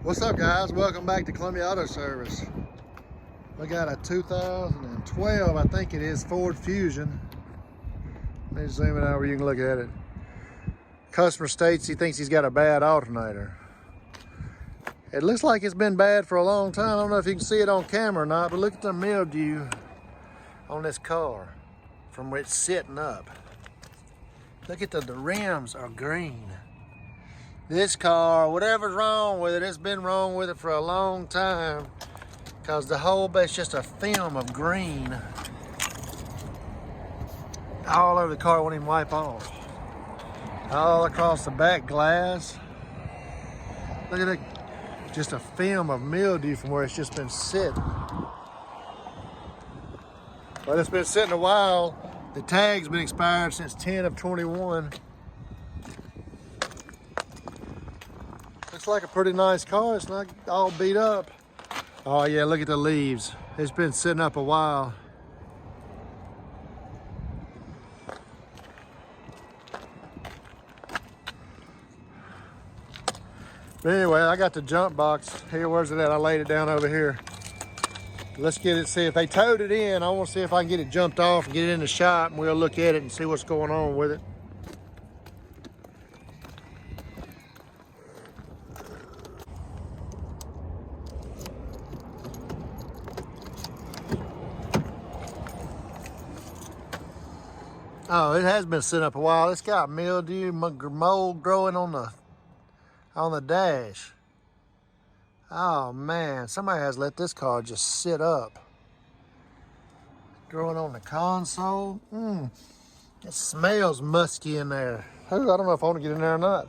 What's up, guys? Welcome back to Columbia Auto Service. We got a 2012, I think it is, Ford Fusion. Let me zoom it over, you can look at it. Customer states he thinks he's got a bad alternator. It looks like it's been bad for a long time. I don't know if you can see it on camera or not, but look at the mildew on this car from where it's sitting up. Look at the rims are green. This car, whatever's wrong with it, it's been wrong with it for a long time, because the whole base's just a film of green all over the car. Won't even wipe off. All across the back glass. Look at it, just a film of mildew from where it's just been sitting. Well, it's been sitting a while. The tag's been expired since 10 of 21. Looks like a pretty nice car. It's not all beat up. Oh yeah, look at the leaves. It's been sitting up a while. But anyway, I got the jump box here. Where's it at? I laid it down over here. Let's get it, see if they towed it in. I want to see if I can get it jumped off and get it in the shop, and we'll look at it and see what's going on with it. Oh, it has been sitting up a while. It's got mildew, mold growing on the dash. Oh man, somebody has let this car just sit up. Growing on the console. It smells musky in there. Ooh, I don't know if I want to get in there or not.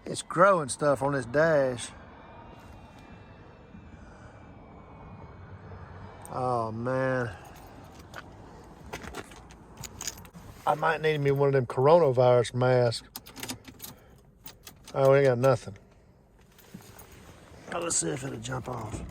It's growing stuff on this dash. Oh man. I might need me one of them coronavirus masks. Oh, we ain't got nothing. Oh, let's see if it'll jump off.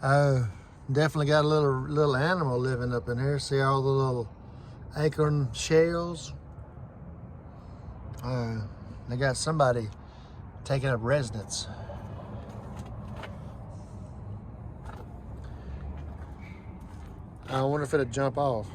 Oh, definitely got a little animal living up in here. See all the little acorn shells? They got somebody taking up residence. I wonder if it'll jump off.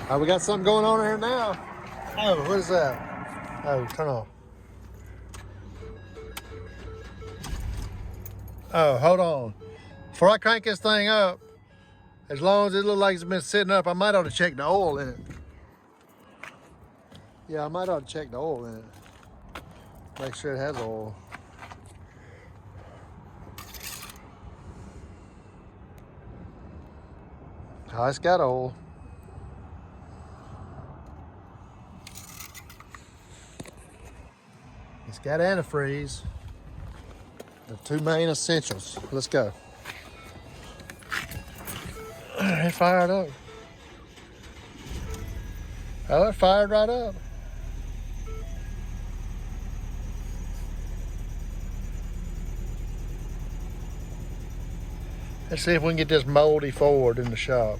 Oh, we got something going on here now. Oh, what is that? Oh, turn off. Oh, hold on. Before I crank this thing up, as long as it looks like it's been sitting up, I might ought to check the oil in it. Yeah, I might ought to check the oil in it. Make sure it has oil. Oh, it's got oil. It's got antifreeze. The two main essentials. Let's go. It fired up. Oh, it fired right up. Let's see if we can get this moldy Ford in the shop.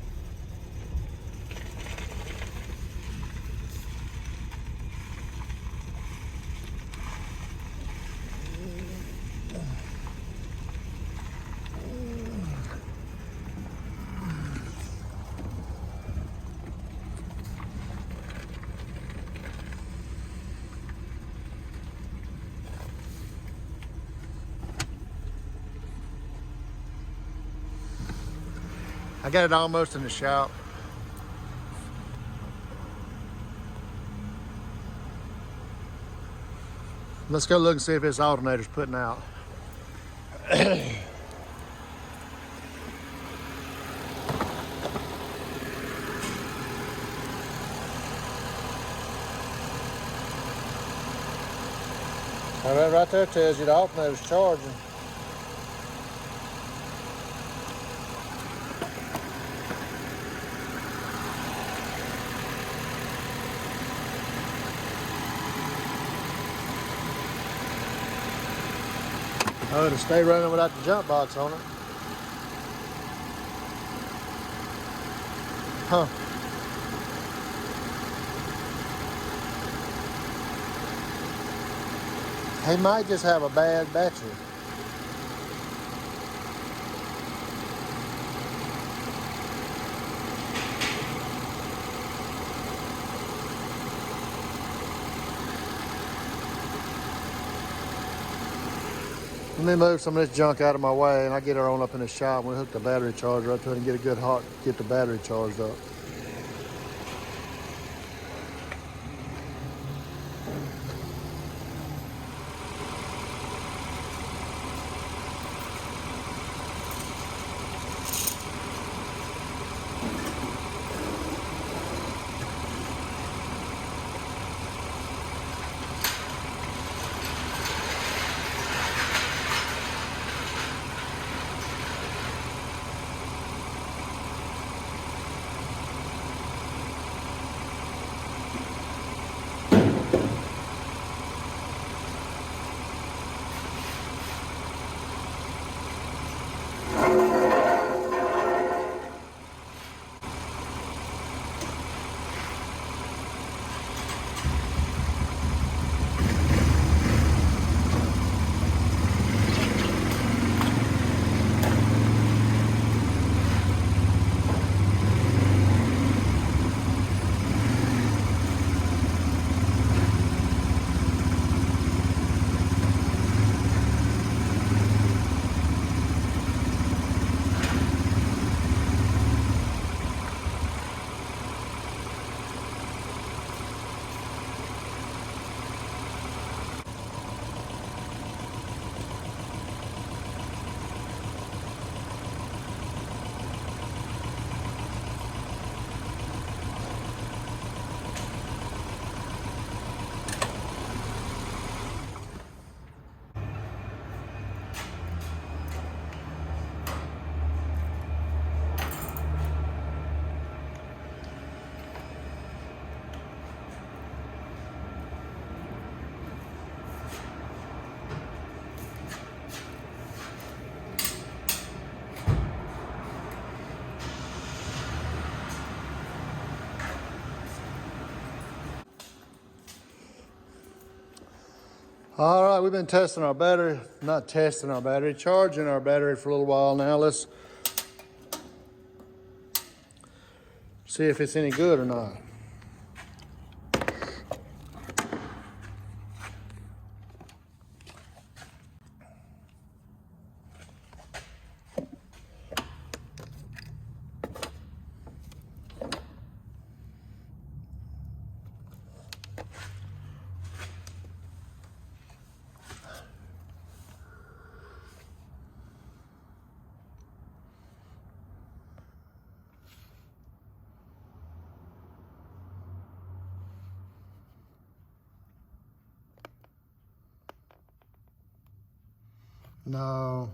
I got it almost in the shop. I Let's go look and see if this alternator's putting out. All right, right there tells you the alternator's charging. Oh, to stay running without the jump box on it. Huh. He might just have a bad battery. Let me move some of this junk out of my way and I get her on up in the shop and we hook the battery charger up to it and get a good get the battery charged up. All right, we've been testing our battery, not testing our battery, charging our battery for a little while now. Let's see if it's any good or not. No,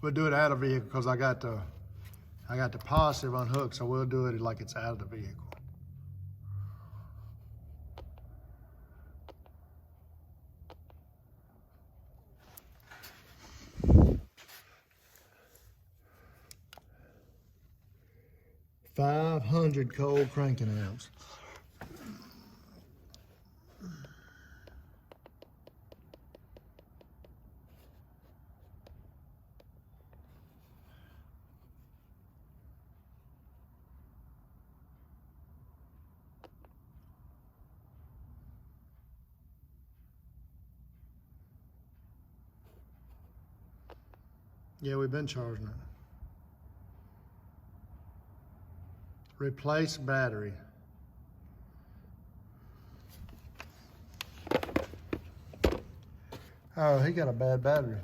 we'll do it out of the vehicle because I got the positive unhooked, so we'll do it like it's out of the vehicle. $500 cold cranking amps. Yeah, we've been charging it. Replace battery. Oh, he got a bad battery.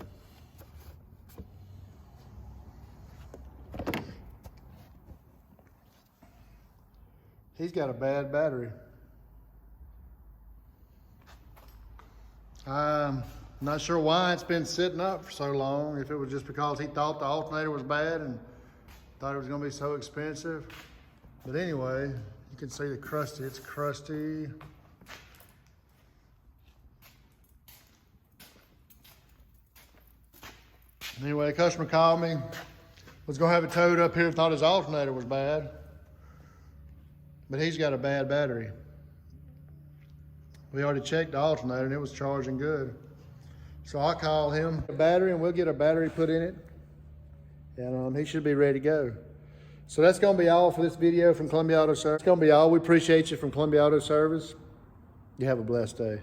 He's got a bad battery. I'm not sure why it's been sitting up for so long. If it was just because he thought the alternator was bad and thought it was gonna be so expensive. But anyway, you can see the crusty, it's crusty. Anyway, a customer called me, was gonna have it towed up here, thought his alternator was bad. But he's got a bad battery. We already checked the alternator and it was charging good. So I'll call him a battery and we'll get a battery put in it. And he should be ready to go. So that's gonna be all for this video from Columbia Auto Service. That's gonna be all. We appreciate you from Columbia Auto Service. You have a blessed day.